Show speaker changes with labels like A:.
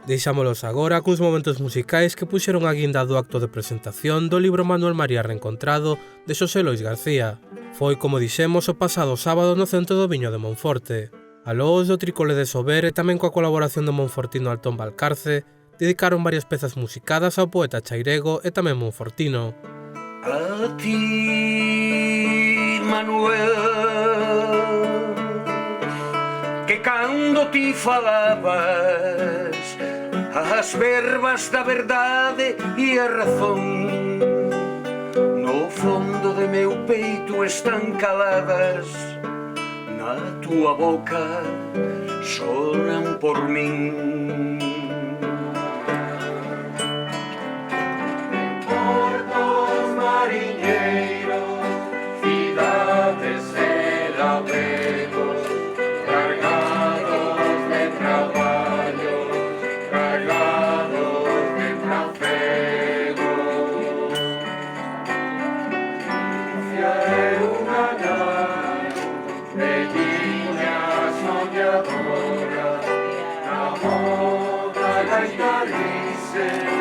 A: Deixámolos agora cuns momentos musicais que puxeron a guinda do acto de presentación do libro Manuel María Reencontrado de Xosé Lois García. Foi, como dixemos, o pasado sábado no centro do Viño de Monforte. A loos do Tricole de Sober e tamén coa colaboración do monfortino Altón Valcarce, dedicaron varias pezas musicadas ao poeta chairego e tamén monfortino.
B: A ti, Manuel, que cando ti falabas as verbas da verdade e a razón no fondo de meu peito están caladas, na túa boca sonan por min. Portos mariñeiros, cidades e labregos, cargados de traballo, cargados de trafegos. Rusia é unha nai, velliña soñadora, na moda das Galices.